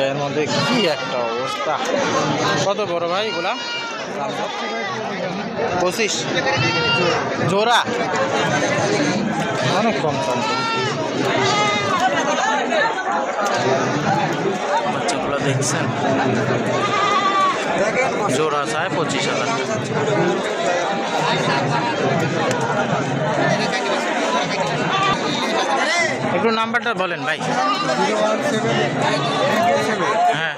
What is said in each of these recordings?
এর মধ্যে কি একটা অবস্থা। কত বড় ভাই এগুলা? 25 জোড়া, অনেক কম দাম। বাচ্চাগুলো দেখছেন, জোড়া চায় 25,000 টাকা। একটু নাম্বারটা বলেন ভাই। হ্যাঁ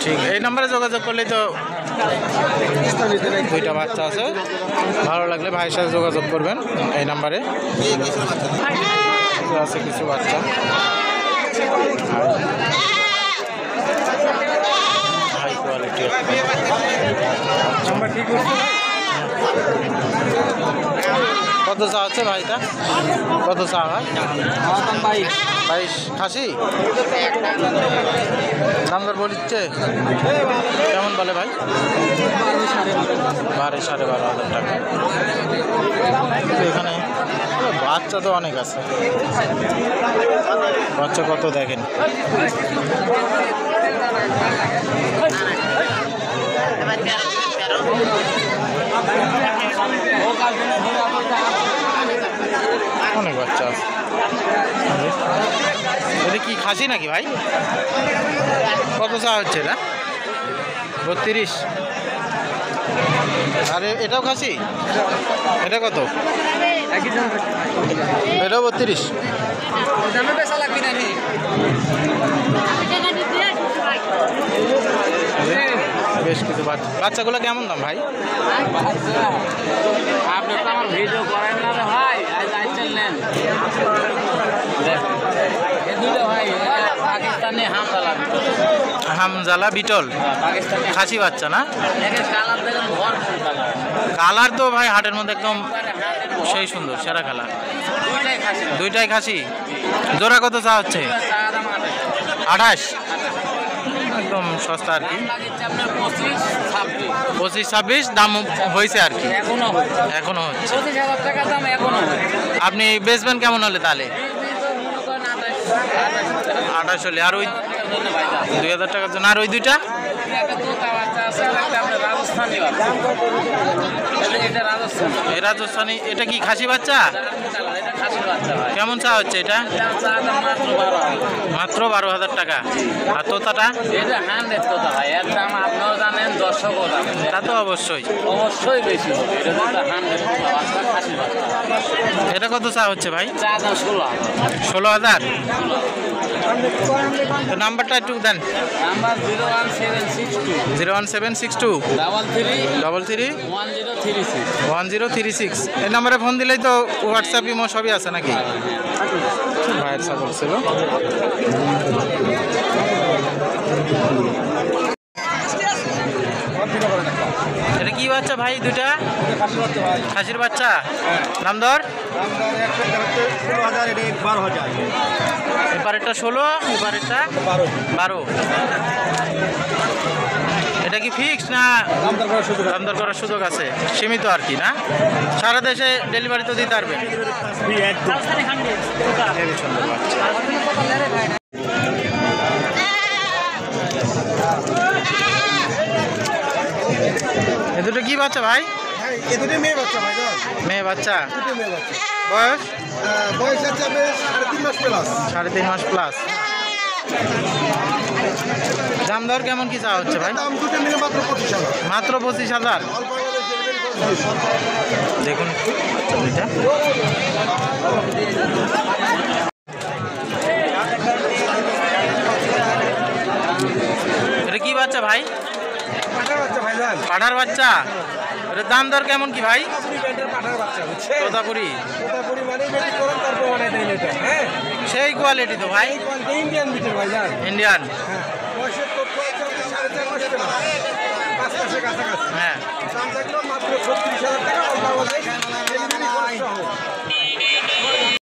ঠিক, এই নাম্বারে যোগাযোগ করলে তো দুইটা বাচ্চা আছে, ভালো লাগলে ভাইয়ের সাথে যোগাযোগ করবেন এই নাম্বারে। আছে কিছু বাচ্চা, হাই কোয়ালিটি। কত চা হচ্ছে ভাইটা? কত চা ভাই? 22 খাসি দাম দর বলিচ্ছে কেমন বলে ভাই? 12,500 টাকা। এখানে বাচ্চা তো অনেক আছে, বাচ্চা কত দেখেন। অনেক বাচ্চা আছে। এটা কি খাসি নাকি ভাই? কত চা হচ্ছে এটা? 32। আরে এটাও খাসি? এটা কত? এটাও 32। বেশ কিছু বাচ্চাগুলো কেমন দাম ভাই? আপনি তো আমার ভিডিও করেন না রে ভাই, আজ আইছেন নেন এই দুটো ভাই, পাকিস্তানি হামজালা বিটল, পাকিস্তানি খাসি বাচ্চা না? কালার দেখেন, ভরপুর কালার। কালার তো ভাই হাটের মধ্যে একদম সেই সুন্দর, সেরা কালার। দুইটাই খাসি। জোড়া কত চা হচ্ছে? 28। একদম সস্তা আর কি, 25-26 দাম হয়েছে আর কি, এখনো হচ্ছে। 25,000 টাকা দাম এখনো। আপনি বেচবেন কেমন হলে তাহলে? 28 হলে। আর ওই 2,000 টাকার জন্য। আর ওই দুইটা রাজস্থানী, এটা কি খাসি বাচ্চা? কেমন চা হচ্ছে এটা? মাত্র 12,000 টাকা। আর তোতাটা? তা তো অবশ্যই বেশি। এটা কত চা হচ্ছে ভাই? 16,000। তো নাম্বারটা একটু দেন। নাম্বার 01762 33 1036। 1036। এই নাম্বারে ফোন দিলেই তো হোয়াটসঅ্যাপ ইমো সবই আছে নাকি? ভাইয়ের ছাগল ছিল। এটা কি বাচ্চা ভাই? দুইটা খাসির বাচ্চা। দাম দর? এবারেরটা 16, এবারেরটা 12। এটা কি ফিক্স না দাম দর করার সুযোগ আছে? সীমিত আর কি না? সারা দেশে ডেলিভারি তো দিতে পারবে। সুন্দর বাচ্চা। এ দুটো কি বাচ্চা ভাই? এ দুটো মেয়ে বাচ্চা ভাই। মেয়ে বাচ্চা। বয়স বয়স আছে 3.5 মাস প্লাস। 3.5 মাস প্লাস। দাম দর কেমন কি চা হচ্ছে ভাই? দাম দুটো মিলে মাত্র 25,000। মাত্র 25,000। দেখুন বাচ্চা দুইটা। এটা কি বাচ্চা ভাই? পাঠার বাচ্চা। এটার দাম দর কেমন কি ভাই? তোতাপুরি। সেই কোয়ালিটি তো ভাই, ইন্ডিয়ান। হ্যাঁ